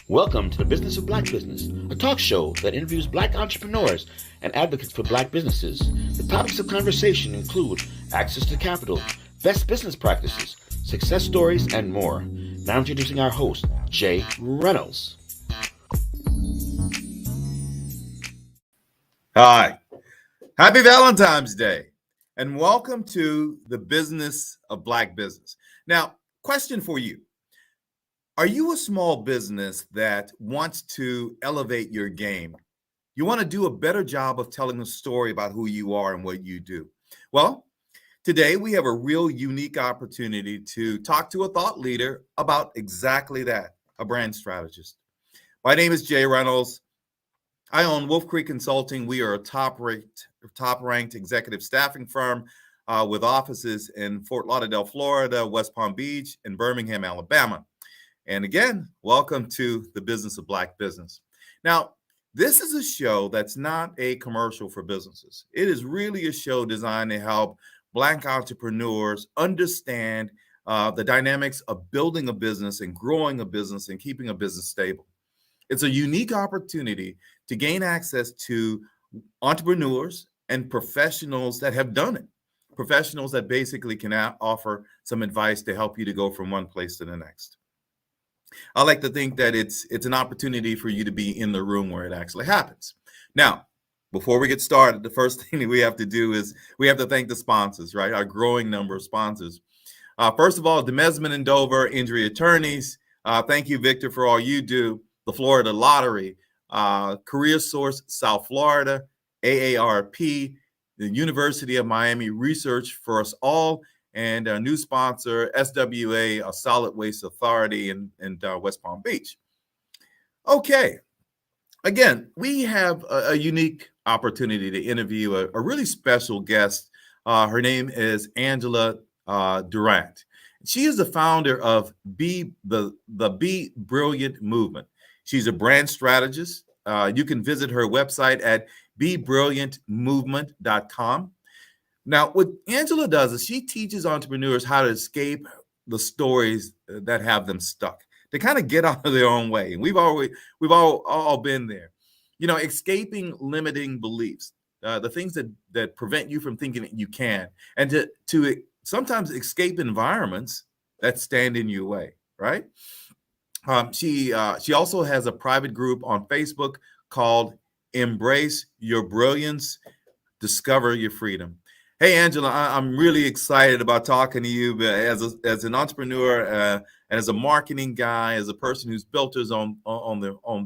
Welcome to the Business of Black Business, a talk show that interviews Black entrepreneurs and advocates for Black businesses. The topics of conversation include access to capital, best business practices, success stories, and more. Now introducing our host, Jay Reynolds. Hi, happy Valentine's Day, and welcome to the Business of Black Business. Now, question for you. Are you a small business that wants to elevate your game? You want to do a better job of telling a story about who you are and what you do? Well, today we have a real unique opportunity to talk to a thought leader about exactly that, a brand strategist. My name is Jay Reynolds. I own Wolf Creek Consulting. We are a top-ranked executive staffing firm with offices in Fort Lauderdale, Florida, West Palm Beach, and Birmingham, Alabama. And again, welcome to the Business of Black Business. Now, this is a show that's not a commercial for businesses. It is really a show designed to help Black entrepreneurs understand the dynamics of building a business and growing a business and keeping a business stable. It's a unique opportunity to gain access to entrepreneurs and professionals that have done it, professionals that basically can offer some advice to help you to go from one place to the next. I like to think that it's an opportunity for you to be in the room where it actually happens. Now, before we get started, the first thing that we have to do is we have to thank the sponsors, right? Our growing number of sponsors. First of all, Demesman and Dover Injury Attorneys. Thank you, Victor, for all you do. The Florida Lottery, Career Source South Florida, AARP, the University of Miami Research for Us All, and our new sponsor, SWA, a Solid Waste Authority in West Palm Beach. Okay, again, we have a unique opportunity to interview a really special guest. Her name is Angela Durant. She is the founder of the Be Brilliant movement. She's a brand strategist. You can visit her website at bebrilliantmovement.com. Now, what Angela does is she teaches entrepreneurs how to escape the stories that have them stuck, to kind of get out of their own way. And we've all been there, you know, escaping limiting beliefs, the things that prevent you from thinking that you can, and to sometimes escape environments that stand in your way, right? She also has a private group on Facebook called Embrace Your Brilliance, Discover Your Freedom. Hey, Angela, I'm really excited about talking to you. But as an entrepreneur, and as a marketing guy, as a person who's built his own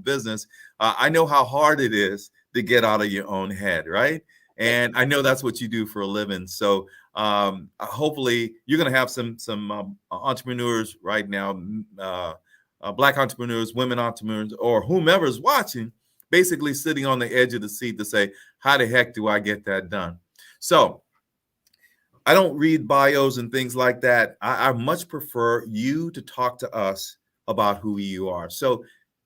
business, I know how hard it is to get out of your own head, right? And I know that's what you do for a living. So hopefully you're going to have some entrepreneurs right now, Black entrepreneurs, women entrepreneurs, or whomever's watching, basically sitting on the edge of the seat to say, how the heck do I get that done? So I don't read bios and things like that. I much prefer you to talk to us about who you are. So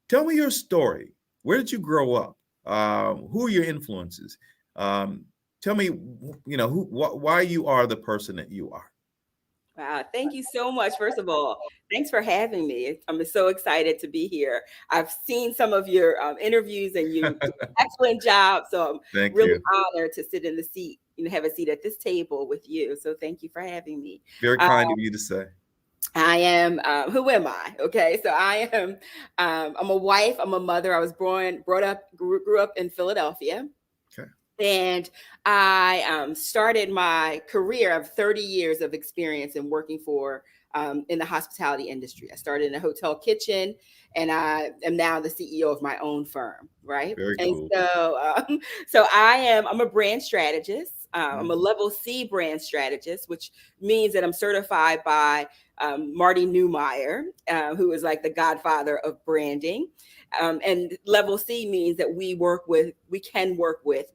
tell me your story. Where did you grow up? Who are your influences? Tell me, you know, why you are the person that you are. Wow, thank you so much. First of all, thanks for having me. I'm so excited to be here. I've seen some of your interviews and you do an excellent job. So I'm Thank really you. honored to sit in the seat, have a seat at this table with you. So thank you for having me. Very kind of you to say. I am, who am I? Okay, so I am, I'm a wife, I'm a mother. I was grew up in Philadelphia. Okay. And I started my career of 30 years of experience in working in the hospitality industry. I started in a hotel kitchen, and I am now the CEO of my own firm, right? Very And cool. so I'm a brand strategist. I'm a level C brand strategist, which means that I'm certified by Marty Neumeyer, who is like the godfather of branding. And level C means that we're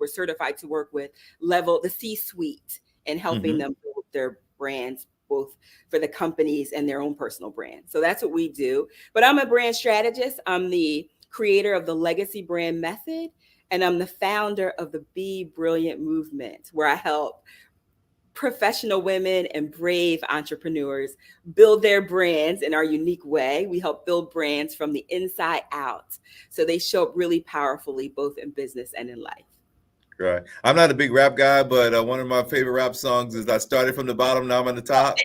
certified to work with the C-suite and helping them build their brands, both for the companies and their own personal brands. So that's what we do. But I'm a brand strategist. I'm the creator of the Legacy Brand Method, and I'm the founder of the Be Brilliant movement, where I help professional women and brave entrepreneurs build their brands in our unique way. We help build brands from the inside out, so they show up really powerfully both in business and in life. Right. I'm not a big rap guy, but one of my favorite rap songs is "I started from the bottom, now I'm on the top."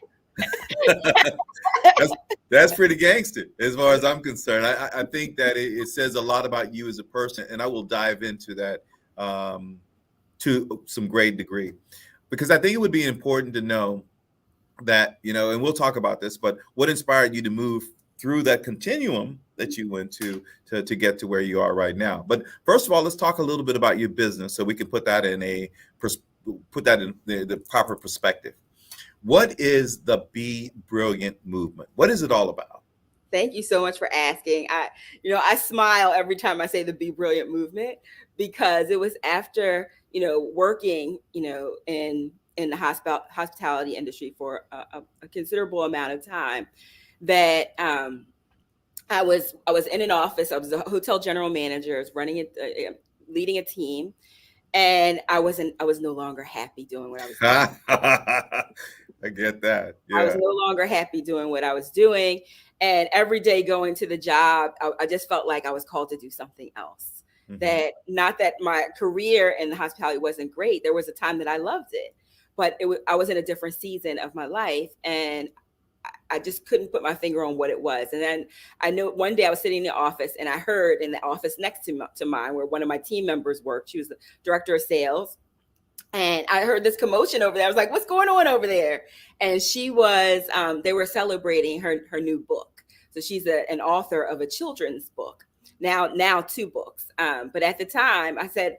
that's pretty gangster as far as I'm concerned. I think that it says a lot about you as a person, and I will dive into that to some great degree, because I think it would be important to know that, and we'll talk about this, but what inspired you to move through that continuum that you went to get to where you are right now. But first of all, let's talk a little bit about your business so we can put that in the proper perspective. What is the Be Brilliant movement? What is it all about? Thank you so much for asking. I smile every time I say the Be Brilliant movement, because it was after, working, in the hospitality industry for a considerable amount of time, that I was in an office. I was a hotel general manager. I was running it, leading a team, and I was no longer happy doing what I was doing. I get that. Yeah. I was no longer happy doing what I was doing. And every day going to the job, I just felt like I was called to do something else. Mm-hmm. That not that my career in the hospitality wasn't great. There was a time that I loved it, but I was in a different season of my life, and I just couldn't put my finger on what it was. And then I know one day I was sitting in the office, and I heard in the office next to mine, where one of my team members worked. She was the director of sales. And I heard this commotion over there. I was like, what's going on over there? And she was, they were celebrating her new book. So she's an author of a children's book, now 2 books. But at the time I said,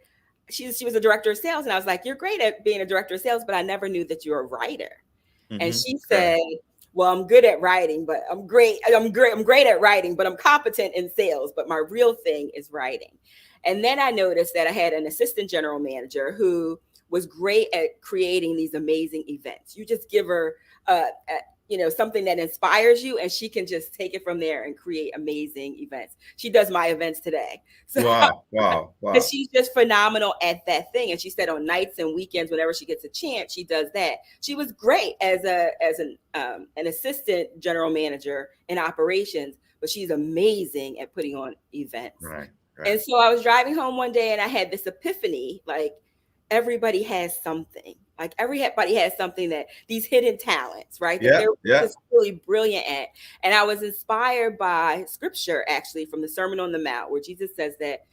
she was a director of sales. And I was like, you're great at being a director of sales, but I never knew that you're a writer. Mm-hmm. And she said, well, I'm good at writing, but I'm great at writing, but I'm competent in sales. But my real thing is writing. And then I noticed that I had an assistant general manager who was great at creating these amazing events. You just give her, something that inspires you, and she can just take it from there and create amazing events. She does my events today. So, wow. She's just phenomenal at that thing. And she said on nights and weekends, whenever she gets a chance, she does that. She was great as an assistant general manager in operations, but she's amazing at putting on events. Right. And so I was driving home one day, and I had this epiphany, like, everybody has something. Like, everybody has something, that these hidden talents, right? That they're just really brilliant at. And I was inspired by scripture, actually, from the Sermon on the Mount, where Jesus says that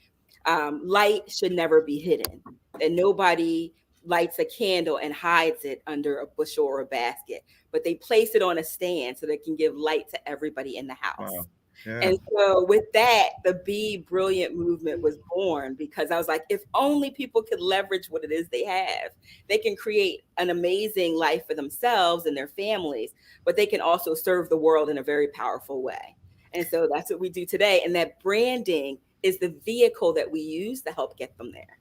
light should never be hidden, that nobody lights a candle and hides it under a bushel or a basket, but they place it on a stand so they can give light to everybody in the house. Wow. Yeah. And so with that, the Be Brilliant movement was born, because I was like, if only people could leverage what it is they have, they can create an amazing life for themselves and their families, but they can also serve the world in a very powerful way. And so that's what we do today. And that branding is the vehicle that we use to help get them there.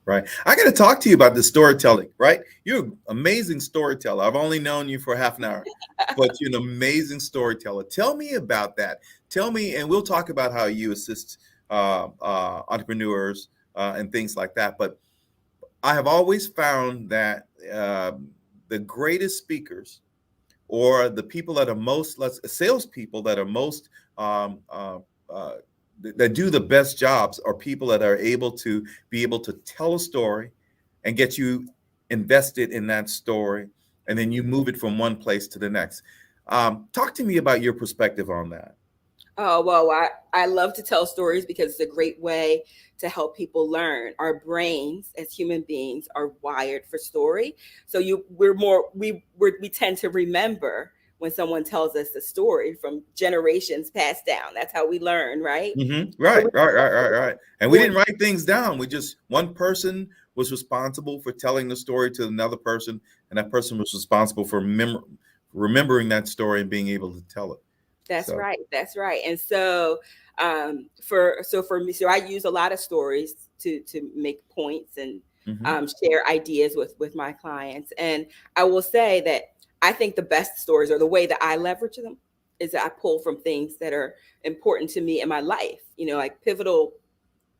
Right. I got to talk to you about the storytelling, right? You're an amazing storyteller. I've only known you for half an hour, but you're an amazing storyteller. Tell me about that. Tell me, and we'll talk about how you assist entrepreneurs and things like that. But I have always found that the greatest speakers, or the people that are most, salespeople that are most that do the best jobs, are people that are able to tell a story and get you invested in that story, and then you move it from one place to the next. Talk to me about your perspective on that. Oh, well, I love to tell stories because it's a great way to help people learn. Our brains as human beings are wired for story. So we tend to remember when someone tells us a story from generations passed down. That's how we learn, right? Mm-hmm. Right. And we didn't write things down. One person was responsible for telling the story to another person, and that person was responsible for remembering that story and being able to tell it. That's right. And so for me, I use a lot of stories to make points and share ideas with my clients. And I will say that I think the best stories, or the way that I leverage them, is that I pull from things that are important to me in my life, like pivotal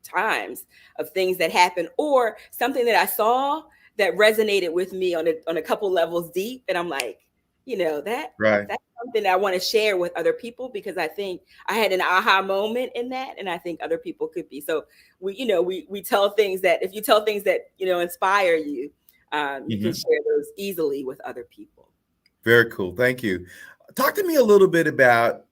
times of things that happen, or something that I saw that resonated with me on a couple levels deep. And I'm like, Right. that's something that I want to share with other people, because I think I had an aha moment in that, and I think other people could be. So we tell things that, if you tell things that inspire you, you can share those easily with other people. Very cool. Thank you. Talk to me a little bit about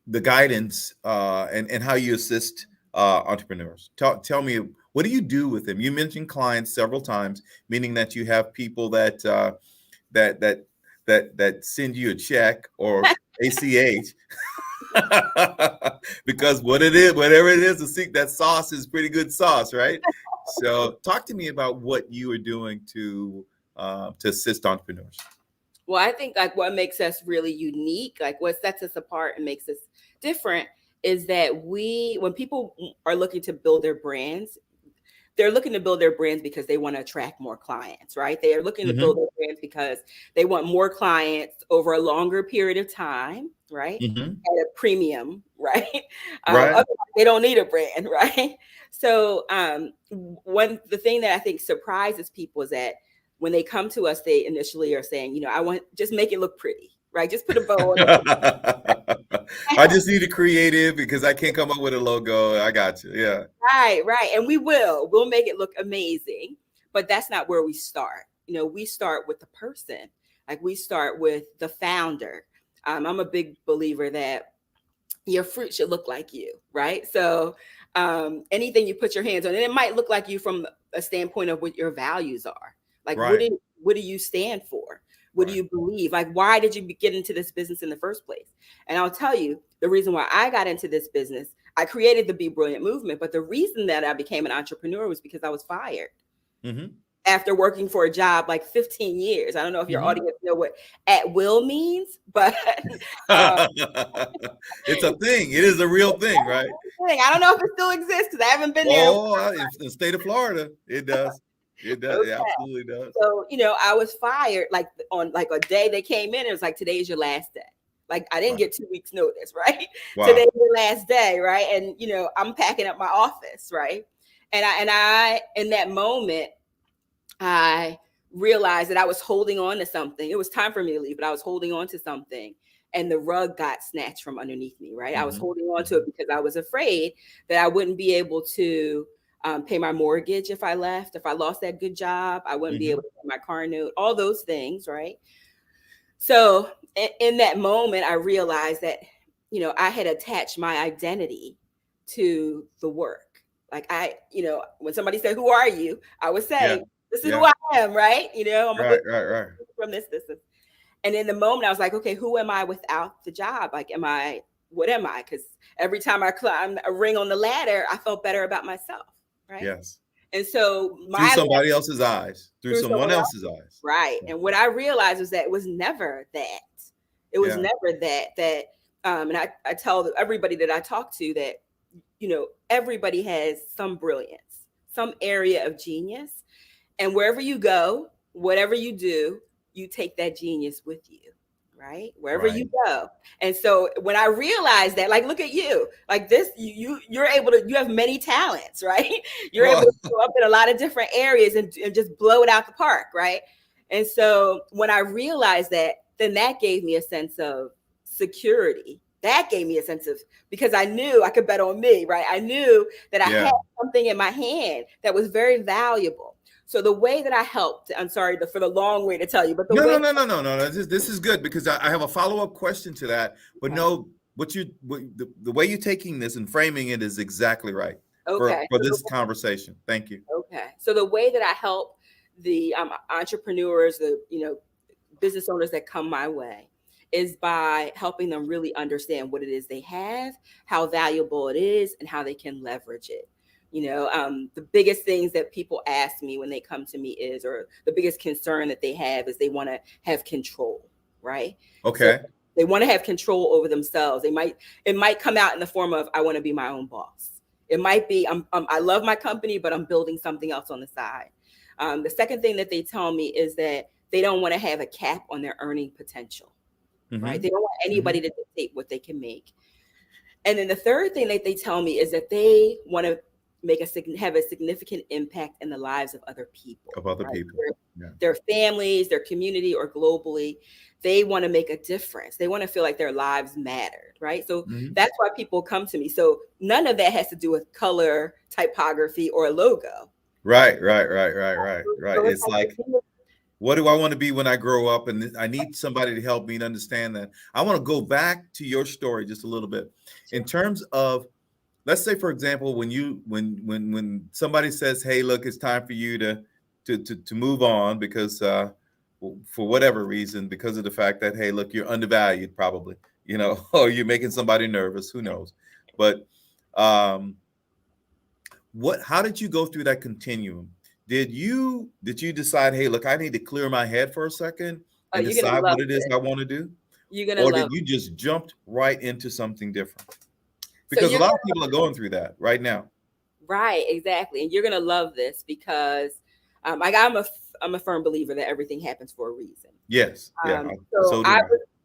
the guidance and how you assist entrepreneurs. Tell me, what do you do with them? You mentioned clients several times, meaning that you have people that that send you a check or ACH. Because whatever it is, that sauce is pretty good sauce, right? So talk to me about what you are doing to assist entrepreneurs. Well, I think like what makes us really unique, like what sets us apart and makes us different, is that when people are looking to build their brands, they're looking to build their brands because they want to attract more clients, right? They are looking to build their brands because they want more clients over a longer period of time, right? At a premium, right? Otherwise they don't need a brand, right? So the thing that I think surprises people is that when they come to us, they initially are saying, I want, just make it look pretty, right? Just put a bow on it. I just need a creative because I can't come up with a logo. I got you. Yeah. Right. And we'll make it look amazing, but that's not where we start. We start with the person. Like, we start with the founder. I'm a big believer that your fruit should look like you, right? So anything you put your hands on, and it might look like you from a standpoint of what your values are. Like, what do you stand for? What do you believe? Like, why did you get into this business in the first place? And I'll tell you, the reason why I got into this business, I created the Be Brilliant movement, but the reason that I became an entrepreneur was because I was fired after working for a job like 15 years. I don't know if your audience know what at will means, but it's a thing. It is a real thing, right? I don't know if it still exists because I haven't been there. Oh, in the state of Florida, it does. It does. Okay. It absolutely does. So, I was fired on a day they came in. It was like, today's your last day. Like, I didn't get 2 weeks notice, right? Wow. Today's your last day, right? And, I'm packing up my office, right? And I in that moment, I realized that I was holding on to something. It was time for me to leave, but I was holding on to something, and the rug got snatched from underneath me, right? I was holding on to it because I was afraid that I wouldn't be able to pay my mortgage if I left. If I lost that good job, I wouldn't be able to pay my car note, all those things, right? So in that moment, I realized that, I had attached my identity to the work. Like, when somebody said, "Who are you?" I would say, "This is who I am," right? I'm right. From this. And in the moment, I was like, okay, who am I without the job? Like, what am I? Because every time I climbed a ring on the ladder, I felt better about myself. Right. Yes. And so through somebody else's eyes, through someone else's eyes. Right. And what I realized was that it was never that. It was never that. And I tell everybody that I talk to that, everybody has some brilliance, some area of genius. And wherever you go, whatever you do, you take that genius with you. Right? Wherever you go. And so when I realized that, like, look at you, like this, you're able to, you have many talents, right? You're able to go up in a lot of different areas and just blow it out the park. Right. And so when I realized that, then that gave me a sense of security. That gave me a sense of, because I knew I could bet on me, right? I knew that I had something in my hand that was very valuable. So the way that I helped, I'm sorry for the long way to tell you, but no. This is good, because I have a follow-up question to that. But no, the way you're taking this and framing it is exactly right. Okay. For this conversation. Thank you. Okay. So the way that I help the entrepreneurs, the business owners that come my way, is by helping them really understand what it is they have, how valuable it is, and how they can leverage it. The biggest things that people ask me when they come to me or the biggest concern that they have is they want to have control, right? Okay. So they want to have control over themselves. It might come out in the form of, I want to be my own boss. It might be, I love my company, but I'm building something else on the side. The second thing that they tell me is that they don't want to have a cap on their earning potential, right? They don't want anybody to dictate what they can make. And then the third thing that they tell me is that they want to have a significant impact in the lives of other people. Of other right? people. Their families, their community, or globally. They want to make a difference. They want to feel like their lives mattered, right? So that's why people come to me. So none of that has to do with color, typography, or a logo. Right. So It's like, what do I want to be when I grow up? And I need somebody to help me to understand that. I want to go back to your story just a little bit in terms of, let's say, for example, when somebody says, "Hey, look, it's time for you to move on because for whatever reason, because of the fact that, hey, look, you're undervalued, probably, or you're making somebody nervous, who knows?" But how did you go through that continuum? Did you decide, hey, look, I need to clear my head for a second and you're gonna decide love what it is I want to do? You're gonna Or love did you just jumped right into something different? So Because a lot of people are going through that right now. Right, exactly. And you're gonna love this because I'm a firm believer that everything happens for a reason. Yes. Yeah.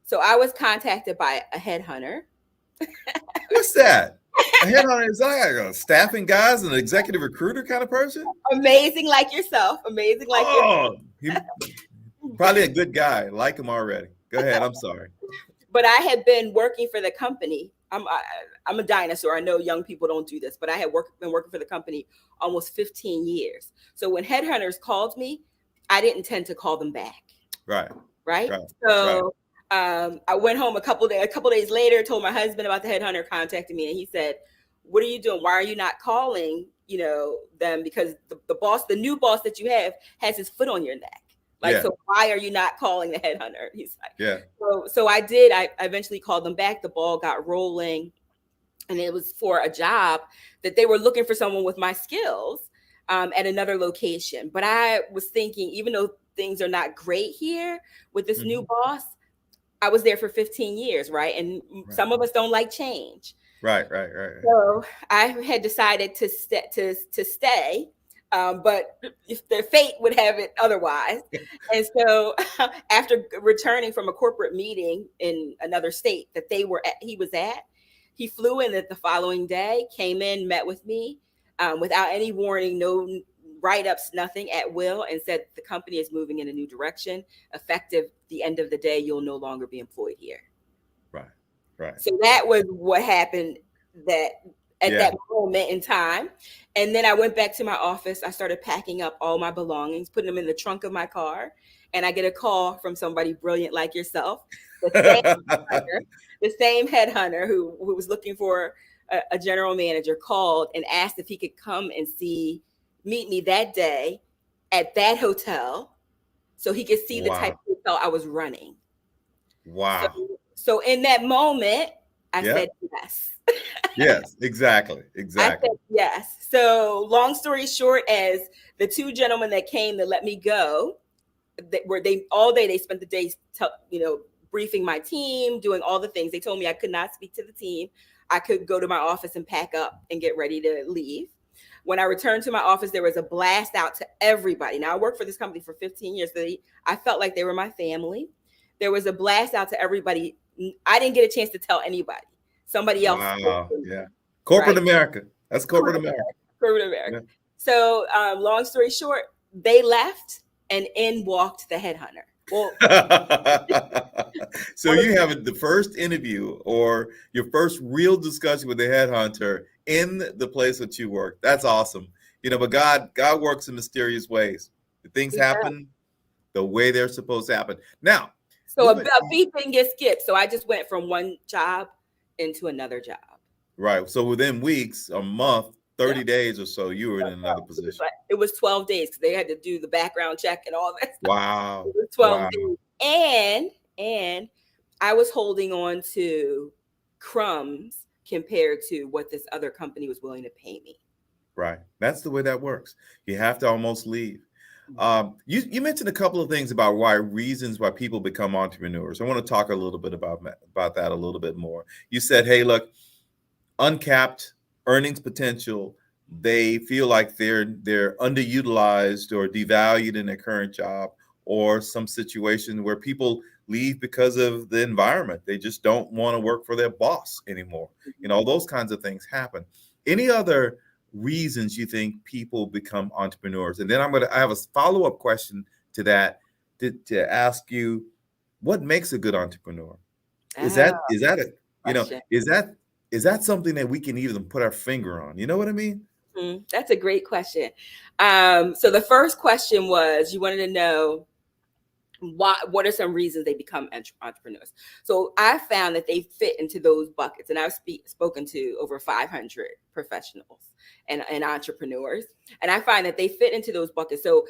So I was contacted by a headhunter. What's that? A headhunter is like a staffing guys, an executive recruiter kind of person? Amazing like yourself. Amazing like yourself. Probably a good guy. Like him already. Go ahead. I'm sorry. But I had been working for the company. I'm a dinosaur. I know young people don't do this, but I had been working for the company almost 15 years. So when headhunters called me, I didn't tend to call them back. Right. So I went home a couple days later, told my husband about the headhunter contacting me, and he said, "What are you doing? Why are you not calling, them? Because the new boss that you have has his foot on your neck. So why are you not calling the headhunter?" He's like, yeah. So I did. I eventually called them back. The ball got rolling, and it was for a job that they were looking for someone with my skills at another location. But I was thinking, even though things are not great here with this new boss, I was there for 15 years, right? And some of us don't like change. Right. So I had decided to stay. But if the fate would have it otherwise. And so after returning from a corporate meeting in another state that he was at, he flew in the following day, came in, met with me without any warning, no write-ups, nothing, at will, and said the company is moving in a new direction. Effective the end of the day, you'll no longer be employed here. Right. So that was what happened at that moment in time. And then I went back to my office. I started packing up all my belongings, putting them in the trunk of my car. And I get a call from somebody brilliant like yourself, the same headhunter who was looking for a general manager, called and asked if he could come and meet me that day at that hotel so he could see the type of hotel I was running. Wow. So in that moment, I said yes. Yes, exactly. I said yes. So long story short, as the two gentlemen that came to let me go, all day they spent the day, briefing my team, doing all the things. They told me I could not speak to the team. I could go to my office and pack up and get ready to leave. When I returned to my office, there was a blast out to everybody. Now I worked for this company for 15 years. So I felt like they were my family. There was a blast out to everybody. I didn't get a chance to tell anybody. Somebody else. Wow. Yeah. Corporate America. That's corporate America. Corporate America. Yeah. So long story short, they left and in walked the headhunter. Well, so you have the first interview or your first real discussion with the headhunter in the place that you work. That's awesome. But God works in mysterious ways. Things happen the way they're supposed to happen. Now, so a beat didn't get skipped. So I just went from one job into another job. Right. So within weeks, a month, 30 days or so, you were in another position. It was 12 days because they had to do the background check and all that stuff. Wow. It was 12 days. And I was holding on to crumbs compared to what this other company was willing to pay me. Right. That's the way that works. You have to almost leave. You mentioned a couple of things about reasons why people become entrepreneurs. I want to talk a little bit about that a little bit more. You said, hey, look, uncapped earnings potential. They feel like they're underutilized or devalued in their current job, or some situation where people leave because of the environment. They just don't want to work for their boss anymore. Those kinds of things happen. Any other reasons you think people become entrepreneurs? And then I have a follow-up question to that to ask you, what makes a good entrepreneur? Is that Oh, question. is that something that we can even put our finger on? You know what I mean? That's a great question. So the first question was, you wanted to know what are some reasons they become entrepreneurs. So I found that they fit into those buckets, and I've spoken to over 500 professionals and entrepreneurs, and I find that they fit into those buckets. So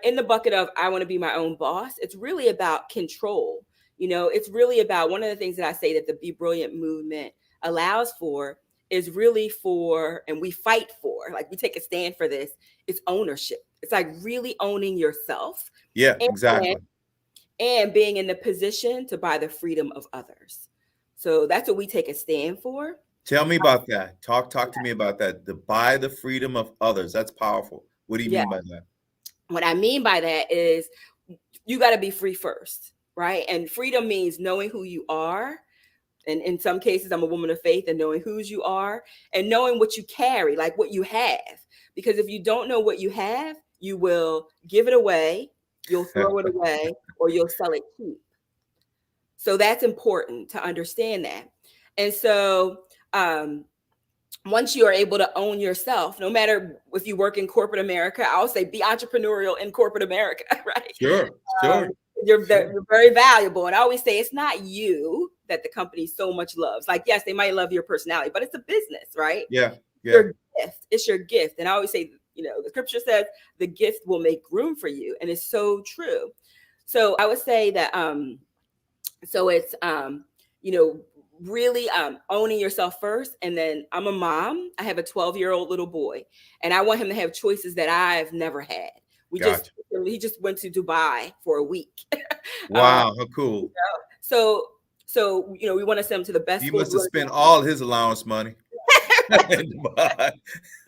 in the bucket of I want to be my own boss, it's really about control. It's really about, one of the things that I say that the Be Brilliant movement allows for is really for, and we fight for, like we take a stand for this, it's ownership. It's like really owning yourself. Yeah, exactly. And being in the position to buy the freedom of others. So that's what we take a stand for. Tell me about that. Talk to me about that. To buy the freedom of others. That's powerful. What do you mean by that? What I mean by that is you got to be free first, right? And freedom means knowing who you are. And in some cases, I'm a woman of faith, and knowing whose you are and knowing what you carry, like what you have. Because if you don't know what you have, you will give it away, you'll throw it away, or you'll sell it cheap. So that's important to understand that. And so once you are able to own yourself, no matter if you work in corporate America, I'll say be entrepreneurial in corporate America, right? Sure. You're very valuable. And I always say it's not you that the company so much loves. Like, yes, they might love your personality, but it's a business, right? Yeah. Your gift. It's your gift. And I always say, the scripture says the gift will make room for you. And it's so true. So I would say that, so it's, really owning yourself first. And then I'm a mom. I have a 12-year-old little boy, and I want him to have choices that I've never had. He just went to Dubai for a week. Wow, how cool. So we want to send him to the best. He must have spent all his allowance money. But I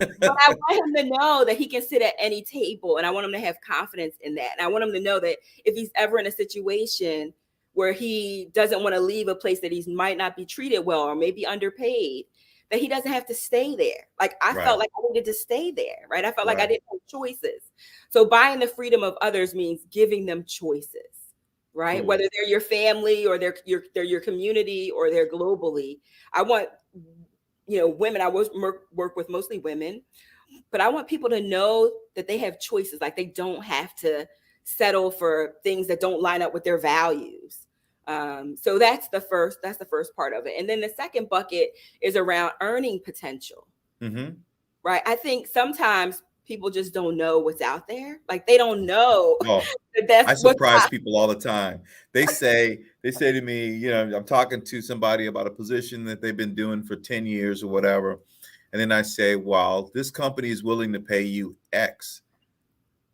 want him to know that he can sit at any table, and I want him to have confidence in that. And I want him to know that if he's ever in a situation where he doesn't want to leave a place that he might not be treated well or maybe underpaid, that he doesn't have to stay there. Like I felt like I needed to stay there, right? I felt like I didn't have choices. So buying the freedom of others means giving them choices, right? Cool. Whether they're your family or they're your community or they're globally. I want, women, I work with mostly women, but I want people to know that they have choices. Like they don't have to settle for things that don't line up with their values. So that's the first part of it. And then the second bucket is around earning potential, right? I think sometimes people just don't know what's out there. Like they don't know. I surprise people all the time. They say to me, I'm talking to somebody about a position that they've been doing for 10 years or whatever. And then I say, well, this company is willing to pay you X.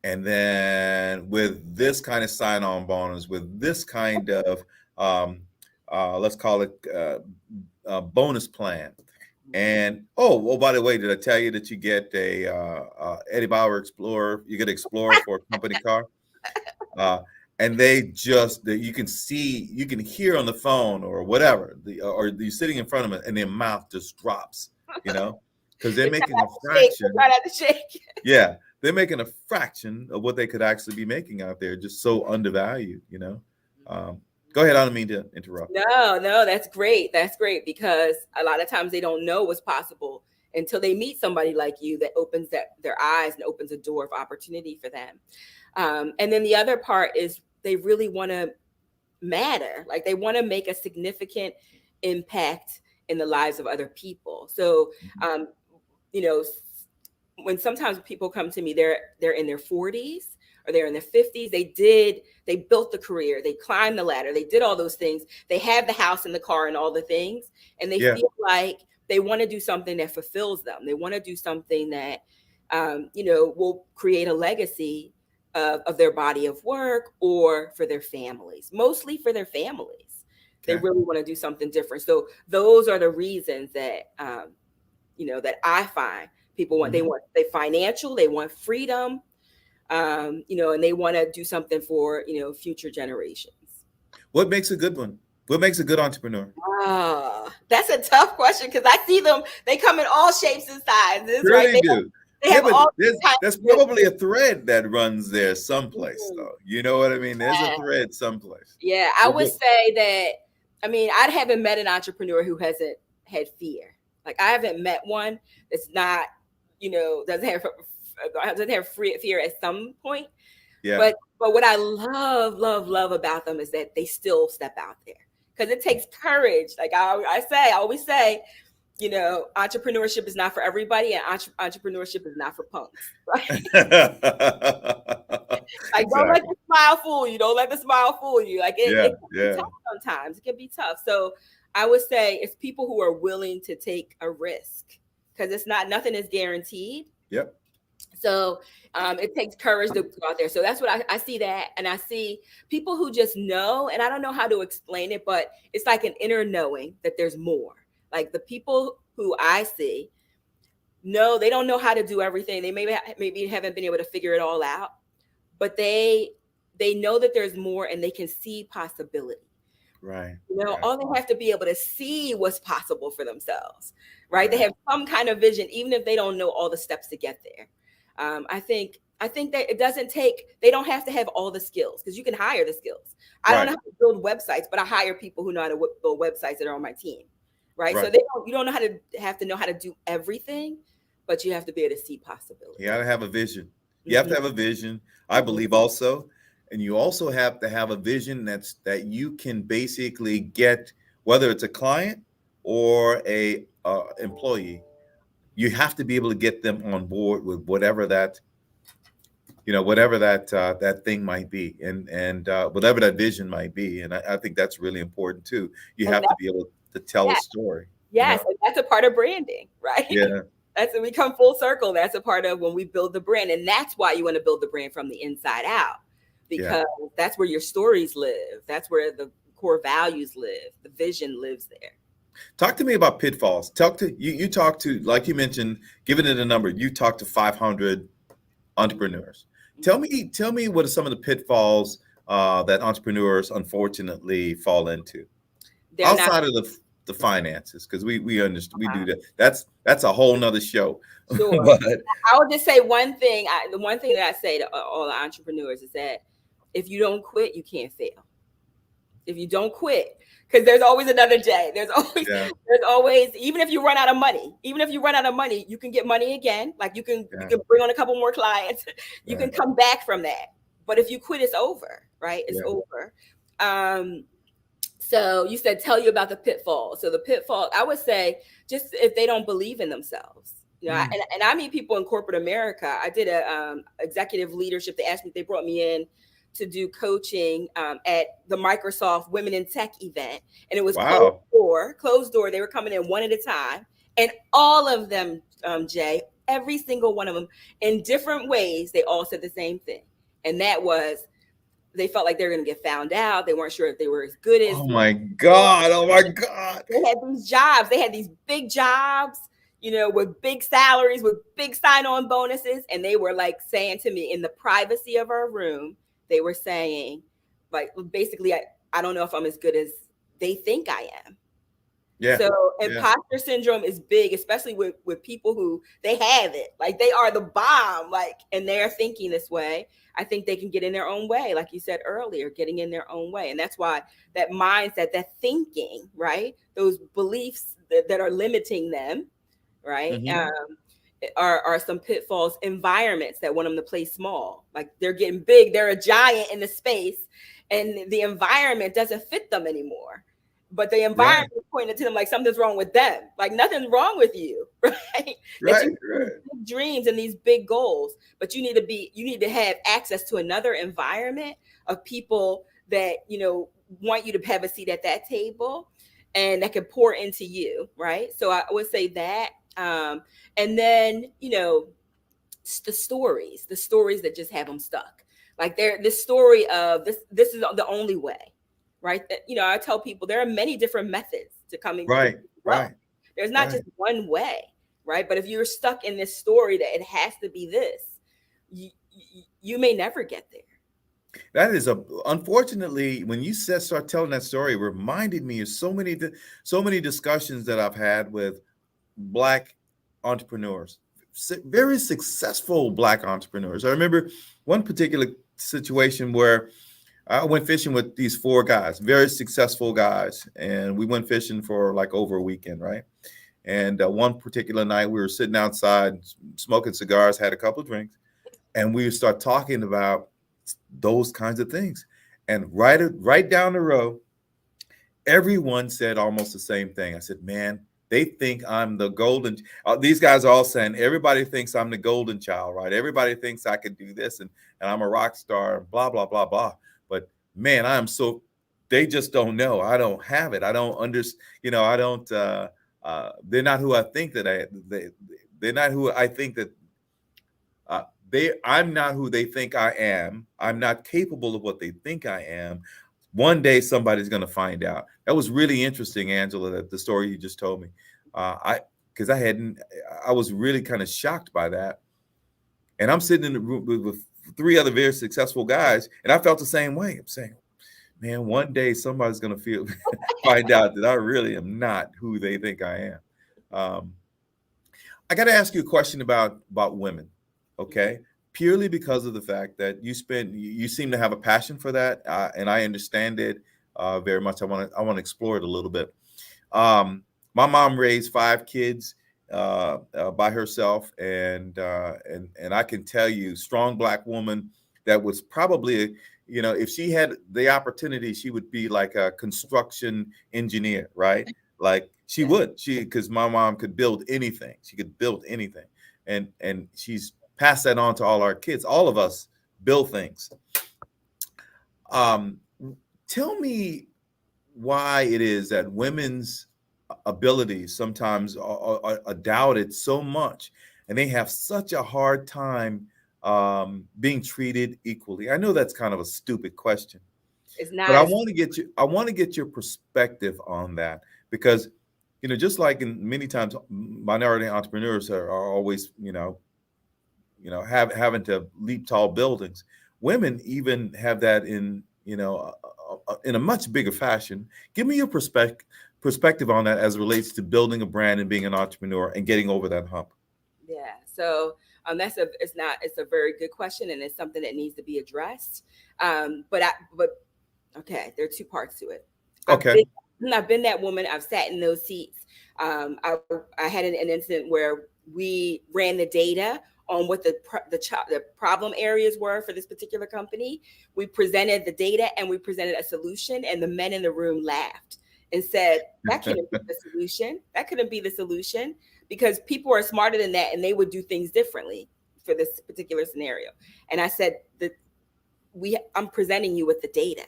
And then with this kind of sign-on bonus, with this kind of, let's call it a bonus plan. And, by the way, did I tell you that you get a Eddie Bauer Explorer? You get an Explorer for a company car. And you can hear on the phone or whatever, or you're sitting in front of it and their mouth just drops, because they're making a fraction. Yeah. They're making a fraction of what they could actually be making out there, just so undervalued, Go ahead. I don't mean to interrupt. No, that's great. That's great, because a lot of times they don't know what's possible until they meet somebody like you that opens their eyes and opens a door of opportunity for them. And then the other part is they really want to matter. Like they want to make a significant impact in the lives of other people. So, when sometimes people come to me, they're in their 40s or they're in their 50s. They built the career, they climbed the ladder, they did all those things. They have the house and the car and all the things, and they feel like they want to do something that fulfills them. They want to do something that, will create a legacy of their body of work or for their families, mostly for their families. Okay. They really want to do something different. So those are the reasons that, that I find people want. They financial, they want freedom, and they want to do something for, future generations. What makes a good one? What makes a good entrepreneur? That's a tough question because I see them. They come in all shapes and sizes, Sure right? they do. They Yeah, have but all kinds there's of probably a thread that runs there someplace, though. You know what I mean? There's a business. thread someplace. Yeah, I would say that. I mean, I haven't met an entrepreneur who hasn't had fear. Like I haven't met one that's not, doesn't have fear at some point. Yeah. But what I love about them is that they still step out there because it takes courage. Like I always say, entrepreneurship is not for everybody, and entrepreneurship is not for punks. Right? Like, don't let the smile fool you. Don't let the smile fool you. Like it can be tough sometimes. It can be tough. So I would say it's people who are willing to take a risk because nothing is guaranteed. Yep. So it takes courage to go out there. So that's what I see that. And I see people who just know, and I don't know how to explain it, but it's like an inner knowing that there's more. Like the people who I see know they don't know how to do everything. They maybe haven't been able to figure it all out, but they know that there's more and they can see possibility. Right. All they have to be able to see what's possible for themselves, right? They have some kind of vision, even if they don't know all the steps to get there. I think that it doesn't take, they don't have to have all the skills because you can hire the skills. I don't know how to build websites, but I hire people who know how to build websites that are on my team, right? So you don't have to know how to do everything, but you have to be able to see possibility. You got to have a vision. You have to have a vision, I believe also. And you also have to have a vision that you can basically get, whether it's a client or a employee, you have to be able to get them on board with whatever that thing might be, and whatever that vision might be. And I think that's really important too. You have to be able to tell a story. Yes, and that's a part of branding, right? Yeah. We come full circle. That's a part of when we build the brand, and that's why you want to build the brand from the inside out, because that's where your stories live. That's where the core values live. The vision lives there. Talk to me about Pitfalls. You talk to, like you mentioned, giving it a number, you talk to 500 entrepreneurs. Tell me what are some of the pitfalls that entrepreneurs unfortunately fall into outside of the finances, because we understand, we do that. That's a whole nother show. Sure. But I would just say one thing. The one thing that I say to all the entrepreneurs is that if you don't quit, you can't fail. If you don't quit, because there's always another day. There's always, even if you run out of money, you can get money again. Like you can bring on a couple more clients. You can come back from that. But if you quit, it's over, right? It's over. So you said, tell you about the pitfall. So the pitfall, I would say, just if they don't believe in themselves. And I meet people in corporate America. I did a executive leadership. They brought me in to do coaching at the Microsoft Women in Tech event. And it was closed door. They were coming in one at a time. And all of them, Jay, every single one of them, in different ways, they all said the same thing. And that was, they felt like they were going to get found out. They weren't sure if they were as good as. Oh my God. They had these jobs. They had these big jobs, with big salaries, with big sign-on bonuses. And they were like saying to me in the privacy of our room, they were saying, like, basically, I don't know if I'm as good as they think I am. Yeah. So imposter syndrome is big, especially with people who they have it. Like they are the bomb, like, and they're thinking this way. I think they can get in their own way, like you said earlier, getting in their own way. And that's why that mindset, that thinking, right? Those beliefs that are limiting them, right? Mm-hmm. Are some pitfalls, environments that want them to play small. Like they're getting big, they're a giant in the space, and the environment doesn't fit them anymore. But the environment is pointing to them like something's wrong with them. Like nothing's wrong with you, right? Big dreams and these big goals, but you need to have access to another environment of people that want you to have a seat at that table and that can pour into you, right? So I would say that. And then, the stories that just have them stuck. Like this story of this is the only way, right? I tell people there are many different methods to coming. Right. There's not just one way, right? But if you're stuck in this story that it has to be this, you may never get there. That is unfortunately, when you start telling that story, it reminded me of so many discussions that I've had with Black entrepreneurs, very successful Black entrepreneurs. I remember one particular situation where I went fishing with these four guys, very successful guys, and we went fishing for like over a weekend, right? And one particular night, we were sitting outside smoking cigars, had a couple of drinks, and we would start talking about those kinds of things. And right down the road, everyone said almost the same thing. I said, man, they think I'm the golden. These guys are all saying, everybody thinks I'm the golden child, right? Everybody thinks I could do this, and I'm a rock star, and blah, blah, blah, blah. But man, they just don't know. I don't have it. I don't understand. I don't, they're not who I think that they're not who I think that I'm not who they think I am. I'm not capable of what they think I am. One day somebody's going to find out. That was really interesting, Angela, that the story you just told me. I was really kind of shocked by that. And I'm sitting in the room with three other very successful guys, and I felt the same way. I'm saying, man, one day somebody's going to find out that I really am not who they think I am. I got to ask you a question about women. Okay, purely because of the fact that you seem to have a passion for that, and I understand it very much. I want to explore it a little bit. My mom raised 5 kids by herself, and I can tell you, strong Black woman that was probably, if she had the opportunity, she would be like a construction engineer, right? Like because my mom could build anything. She could build anything, and she's pass that on to all our kids. All of us build things. Tell me why it is that women's abilities sometimes are doubted so much, and they have such a hard time being treated equally. I know that's kind of a stupid question. It's not. But I want to get your perspective on that, because just like in many times minority entrepreneurs are always having to leap tall buildings. Women even have that in a much bigger fashion. Give me your perspective on that as it relates to building a brand and being an entrepreneur and getting over that hump. Yeah. So it's a very good question, and it's something that needs to be addressed. But okay, there are 2 parts to it. Okay. I've been that woman. I've sat in those seats. I had an incident where we ran the data on what the problem areas were for this particular company. We presented the data and we presented a solution, and the men in the room laughed and said, that couldn't be the solution. That couldn't be the solution, because people are smarter than that and they would do things differently for this particular scenario. And I said that I'm presenting you with the data.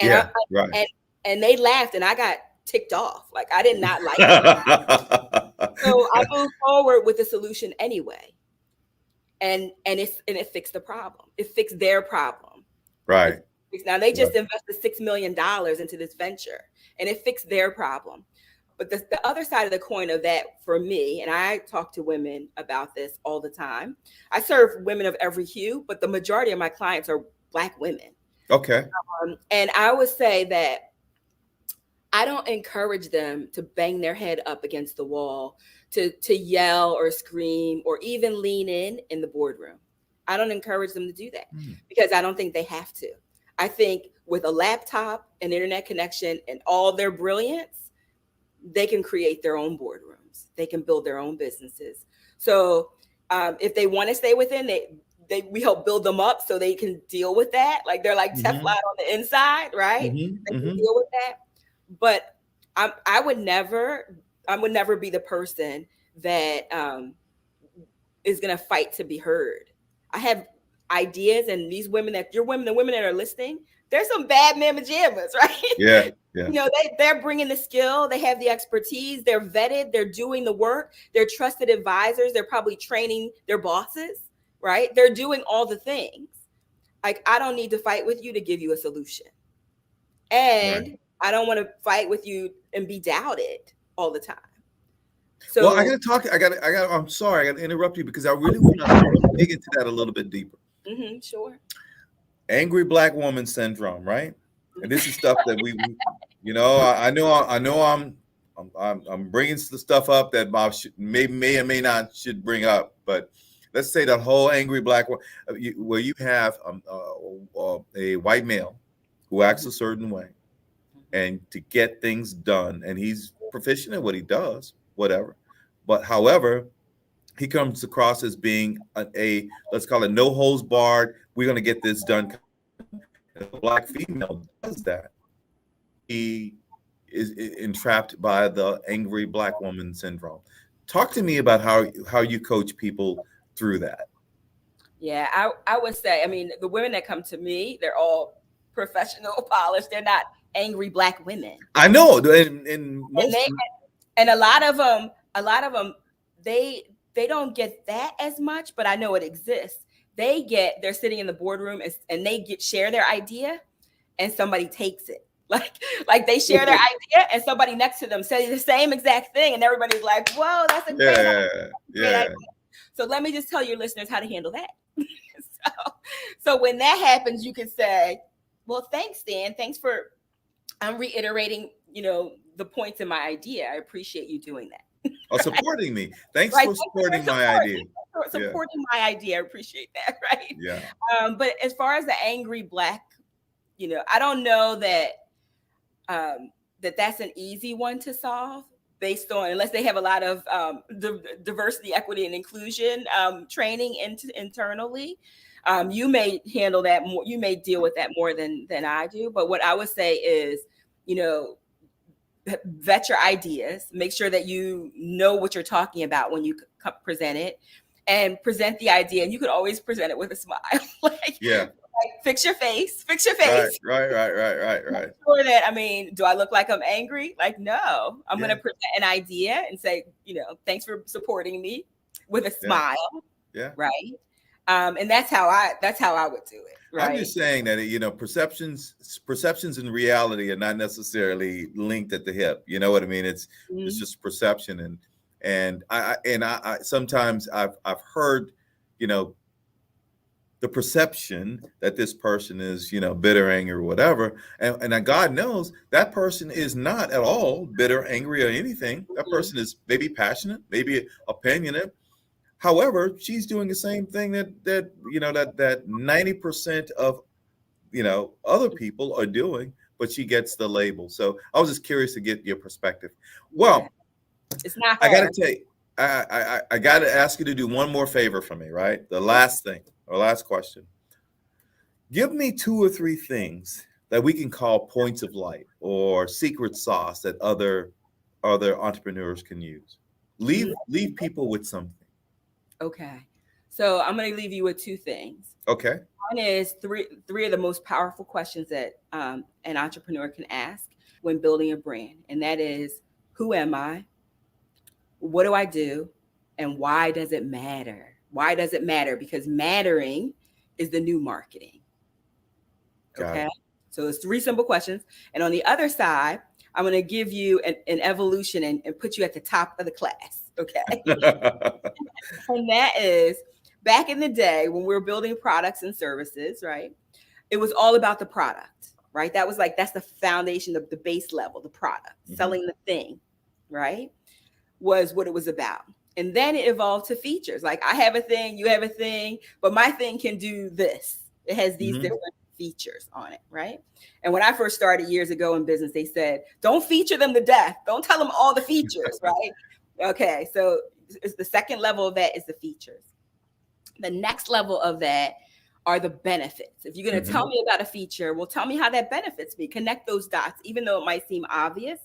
And right. And they laughed, and I got ticked off. Like, I did not like it. So I moved forward with the solution anyway. And it fixed the problem. It fixed their problem. Right. Now they just invested $6 million into this venture, and it fixed their problem. But the other side of the coin of that for me, and I talk to women about this all the time. I serve women of every hue, but the majority of my clients are Black women. Okay. And I would say that I don't encourage them to bang their head up against the wall, to yell or scream or even lean in the boardroom. I don't encourage them to do that because I don't think they have to. I think with a laptop, an internet connection, and all their brilliance, they can create their own boardrooms. They can build their own businesses. So if they want to stay within, we help build them up so they can deal with that. Like, they're like Teflon on the inside, right? They can deal with that. But I would never be the person that is going to fight to be heard. I have ideas, and the women that are listening, there's some bad mamma jammas, right? Yeah. They're bringing the skill, they have the expertise, they're vetted, they're doing the work, they're trusted advisors, they're probably training their bosses, right? They're doing all the things. Like, I don't need to fight with you to give you a solution. And I don't want to fight with you and be doubted all the time. So, well, I'm sorry, I got to interrupt you because I really want to dig into that a little bit deeper. Sure. angry black woman syndrome, right? And this is stuff that you know, I know I'm bringing the stuff up that Bob may or may not should bring up, but let's say that whole angry black woman, where you have a white male who acts a certain way, and to get things done, and he's proficient at what he does, whatever. But however, he comes across as being a let's call it no holds barred. We're going to get this done. If a black female does that, he is entrapped by the angry black woman syndrome. Talk to me about how you coach people through that. Yeah, I would say, I mean, the women that come to me, they're all professional, polished. They're not angry black women. I know, and most and a lot of them, they don't get that as much, but I know it exists. They're sitting in the boardroom and they share their idea, and somebody takes it. Like they share their idea, and somebody next to them says the same exact thing, and everybody's like, "Whoa, that's a great idea." Yeah. So let me just tell your listeners how to handle that. So when that happens, you can say, "Well, thanks, Dan. Thanks for reiterating, the points in my idea. I appreciate you doing that." Oh, supporting me. Thanks for supporting my idea. Supporting my idea. I appreciate that. Right. Yeah. But as far as the angry black, I don't know that that's an easy one to solve based on, unless they have a lot of diversity, equity, and inclusion training internally. You may handle that more. You may deal with that more than I do. But what I would say is, vet your ideas, make sure that you know what you're talking about when you present it, and present the idea. And you could always present it with a smile. Like fix your face. Right. Sure that, do I look like I'm angry? Like, no, I'm going to present an idea and say, thanks for supporting me with a smile. Yeah. Right. And that's how I would do it. Right? I'm just saying that, perceptions and reality are not necessarily linked at the hip. You know what I mean? It's just perception. And I sometimes I've heard, the perception that this person is, bitter, angry, or whatever. And God knows that person is not at all bitter, angry, or anything. That person is maybe passionate, maybe opinionated. However, she's doing the same thing that 90% of, other people are doing, but she gets the label. So I was just curious to get your perspective. Well, it's not I got to tell you, I got to ask you to do one more favor for me, right? The last thing, or last question. Give me 2 or 3 things that we can call points of light or secret sauce that other entrepreneurs can use. Leave people with something. Okay. So I'm going to leave you with 2 things. Okay. One is three of the most powerful questions that an entrepreneur can ask when building a brand. And that is, who am I? What do I do? And why does it matter? Why does it matter? Because mattering is the new marketing. Okay. So it's 3 simple questions. And on the other side, I'm going to give you an evolution and put you at the top of the class. Okay. And that is, back in the day when we were building products and services, right? It was all about the product, right? That's the foundation of the base level, the product, selling the thing, right? Was what it was about. And then it evolved to features. Like, I have a thing, you have a thing, but my thing can do this. It has these different features on it, right? And when I first started years ago in business, they said, don't feature them to death. Don't tell them all the features, right? Okay, so it's the second level of that is the features. The next level of that are the benefits. If you're going to tell me about a feature, well, tell me how that benefits me. Connect those dots, even though it might seem obvious.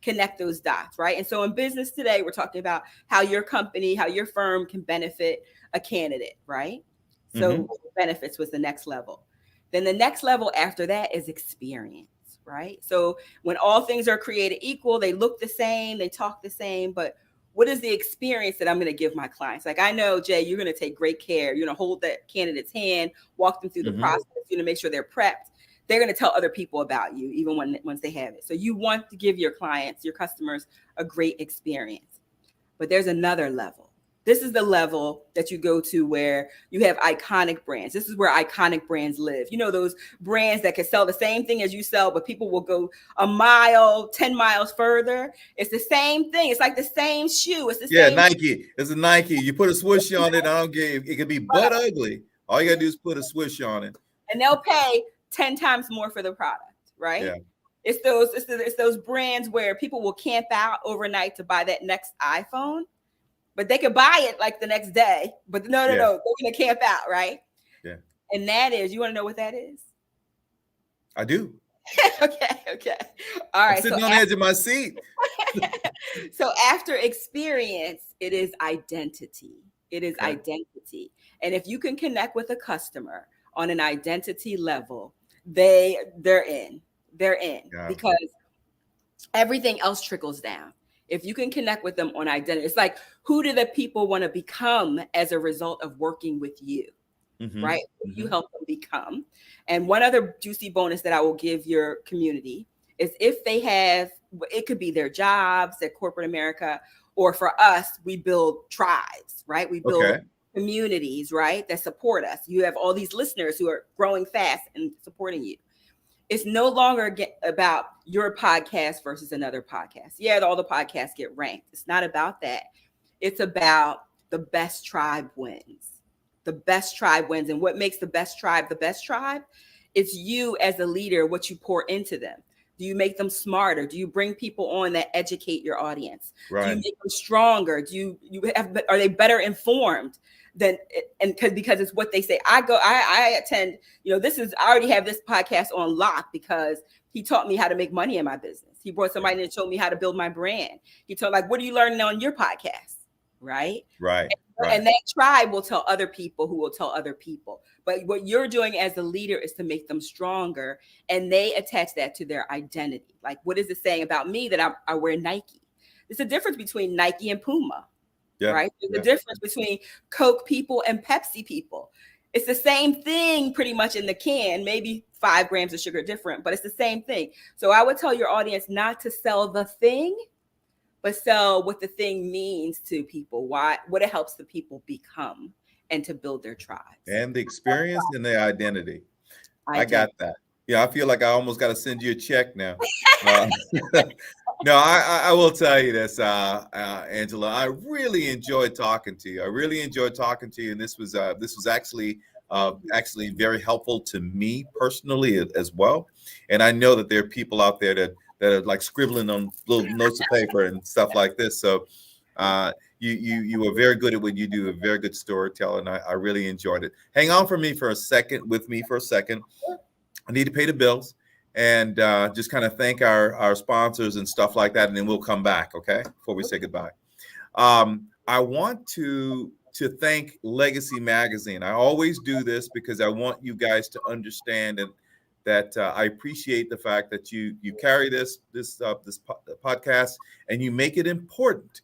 Connect those dots, right? And so in business today, we're talking about how your company, how your firm can benefit a candidate, right? So benefits was the next level. Then the next level after that is experience, right? So when all things are created equal, they look the same, they talk the same, but what is the experience that I'm going to give my clients? Like, I know, Jay, you're going to take great care. You're going to hold that candidate's hand, walk them through the process. You're going to make sure they're prepped. They're going to tell other people about you, even once they have it. So you want to give your clients, your customers, a great experience. But there's another level. This is the level that you go to where you have iconic brands. This is where iconic brands live. You know, those brands that can sell the same thing as you sell, but people will go a mile, 10 miles further. It's the same thing. It's like the same shoe. It's the same. Nike. It's a Nike. You put a swoosh on it. I don't give. It could be butt ugly. All you gotta do is put a swoosh on it, and they'll pay 10 times more for the product, right? Yeah. It's those brands where people will camp out overnight to buy that next iPhone, but they could buy it like the next day. But no, they're gonna camp out, right? Yeah. And that is, you want to know what that is? I do. Okay. All right. I'm sitting on the edge of my seat. So after experience, it is identity. It is identity. And if you can connect with a customer on an identity level, they're in. Because everything else trickles down. If you can connect with them on identity, it's like, who do the people want to become as a result of working with you? Right? You help them become. And one other juicy bonus that I will give your community is if they have, it could be their jobs at corporate America, or for us, we build tribes, right? We build communities, right, that support us. You have all these listeners who are growing fast and supporting you. It's no longer about your podcast versus another podcast. Yeah, all the podcasts get ranked. It's not about that. It's about the best tribe wins. The best tribe wins. And what makes the best tribe? It's you as a leader, what you pour into them. Do you make them smarter? Do you bring people on that educate your audience? Right. Do you make them stronger? Are they better informed? Because it's what they say. I attend, I already have this podcast on lock because he taught me how to make money in my business. He brought somebody in and showed me how to build my brand. He told me, what are you learning on your podcast? Right. And that tribe will tell other people who will tell other people. But what you're doing as a leader is to make them stronger, and they attach that to their identity. Like, what is it saying about me that I wear Nike? There's a difference between Nike and Puma. Right? There's a difference between Coke people and Pepsi people. It's the same thing pretty much in the can, maybe 5 grams of sugar different, but it's the same thing. So I would tell your audience not to sell the thing, but sell what the thing means to people, what it helps the people become and to build their tribes. And the experience and the identity. I got that. Yeah, I feel like I almost got to send you a check now. No, I will tell you this, Angela. I really enjoyed talking to you. And this was actually very helpful to me personally as well. And I know that there are people out there that are like scribbling on little notes of paper and stuff like this. So you were very good at what you do, a very good storyteller, and I really enjoyed it. Hang on with me for a second. I need to pay the bills and just kind of thank our sponsors and stuff like that, and then we'll come back, okay, before we say goodbye. I want to thank Legacy Magazine. I always do this because I want you guys to understand that I appreciate the fact that you carry this podcast and you make it important.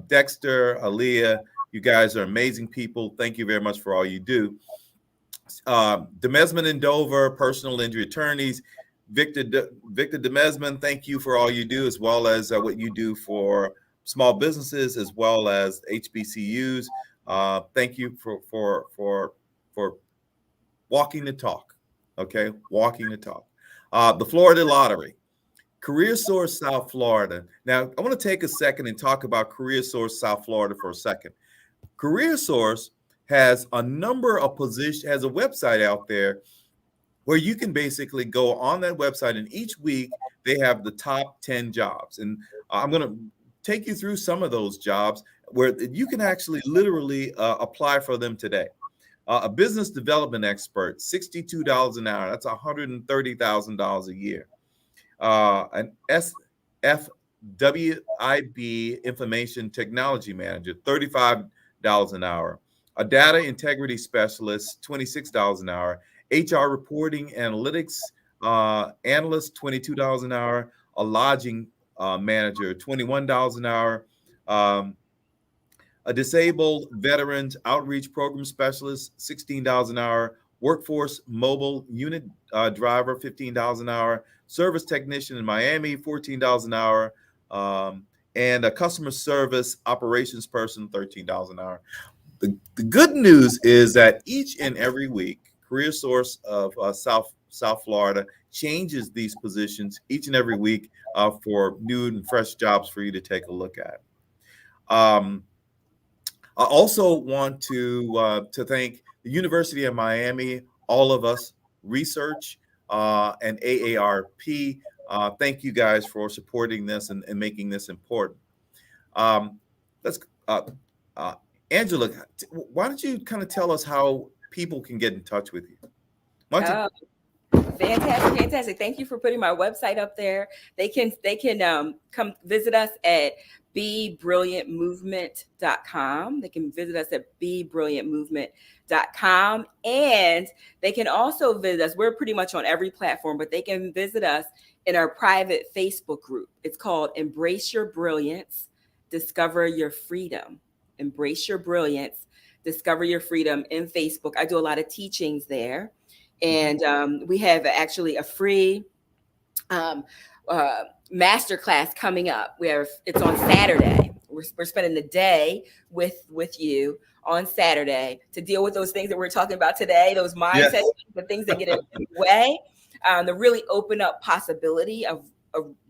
Dexter, Aaliyah, you guys are amazing people. Thank you very much for all you do. Demesman and Dover, personal injury attorneys. Victor Demesman, thank you for all you do, as well as what you do for small businesses, as well as HBCUs. Thank you for walking the talk. Okay, walking the talk. The Florida Lottery, Career Source South Florida. Now, I want to take a second and talk about Career Source South Florida for a second. Career Source has a number of positions, has a website out there where you can basically go on that website, and each week they have the top 10 jobs. And I'm going to take you through some of those jobs where you can actually literally apply for them today. A business development expert, $62 an hour. That's $130,000 a year. An SFWIB information technology manager, $35 an hour. A data integrity specialist, $26 an hour. HR reporting analytics analyst, $22 an hour. A lodging manager, $21 an hour. A disabled veterans outreach program specialist, $16 an hour. Workforce mobile unit driver, $15 an hour. Service technician in Miami, $14 an hour. and a customer service operations person, $13 an hour. The good news is that each and every week, Career Source of South Florida changes these positions each and every week for new and fresh jobs for you to take a look at. I also want to thank the University of Miami, All of Us Research, and AARP. Thank you guys for supporting this and making this important. Let's Angela, why don't you kind of tell us how people can get in touch with you? Fantastic. Thank you for putting my website up there. They can come visit us at BeBrilliantMovement.com. They can visit us at BeBrilliantMovement.com. And they can also visit us. We're pretty much on every platform, but they can visit us in our private Facebook group. It's called Embrace Your Brilliance, Discover Your Freedom. Embrace Your Brilliance, Discover Your Freedom in Facebook. I do a lot of teachings there. And we have actually a free masterclass coming up. It's on Saturday. We're spending the day with you on Saturday to deal with those things that we're talking about today, those mindsets, yes. The things that get in the way, to really open up possibility of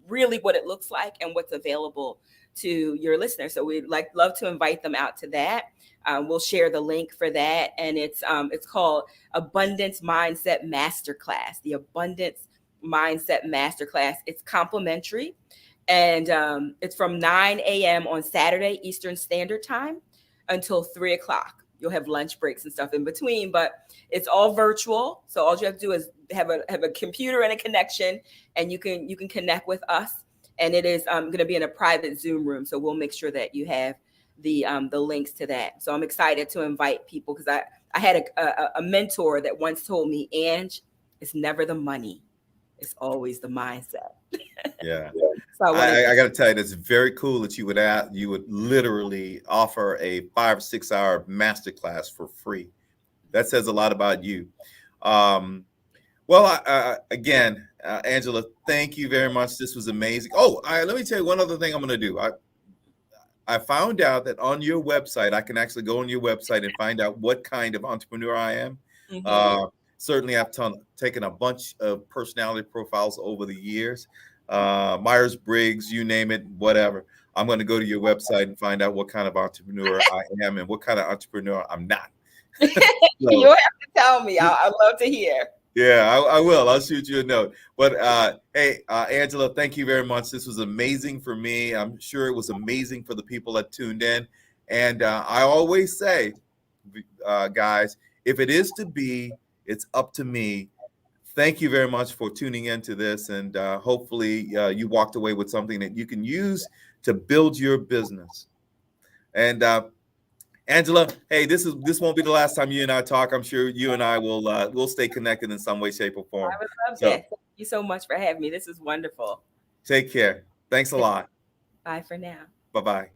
really what it looks like and what's available to your listeners. So we'd love to invite them out to that. We'll share the link for that. And it's called Abundance Mindset Masterclass, the Abundance Mindset Masterclass. It's complimentary. And it's from 9 a.m. on Saturday, Eastern Standard Time until 3 o'clock. You'll have lunch breaks and stuff in between, but it's all virtual. So all you have to do is have a computer and a connection, and you can connect with us. And it is going to be in a private Zoom room. So we'll make sure that you have the links to that. So I'm excited to invite people because I had a mentor that once told me, Ange, it's never the money. It's always the mindset. Yeah. So I got to tell you, it's very cool that you would literally offer a 5 or 6 hour masterclass for free. That says a lot about you. Again, Angela, thank you very much. This was amazing. Let me tell you one other thing I'm going to do. I found out that on your website, I can actually go on your website and find out what kind of entrepreneur I am. Mm-hmm. Certainly, I've taken a bunch of personality profiles over the years. Myers-Briggs, you name it, whatever. I'm going to go to your website and find out what kind of entrepreneur I am and what kind of entrepreneur I'm not. You'll have to tell me. I'd love to hear. Yeah, I will. I'll shoot you a note. But hey, Angela, thank you very much. This was amazing for me. I'm sure it was amazing for the people that tuned in. And I always say, guys, if it is to be, it's up to me. Thank you very much for tuning into this. And hopefully you walked away with something that you can use to build your business. And Angela, hey, this won't be the last time you and I talk. I'm sure you and I will stay connected in some way, shape, or form. I would love that. Thank you so much for having me. This is wonderful. Take care. Thanks a lot. Bye for now. Bye-bye.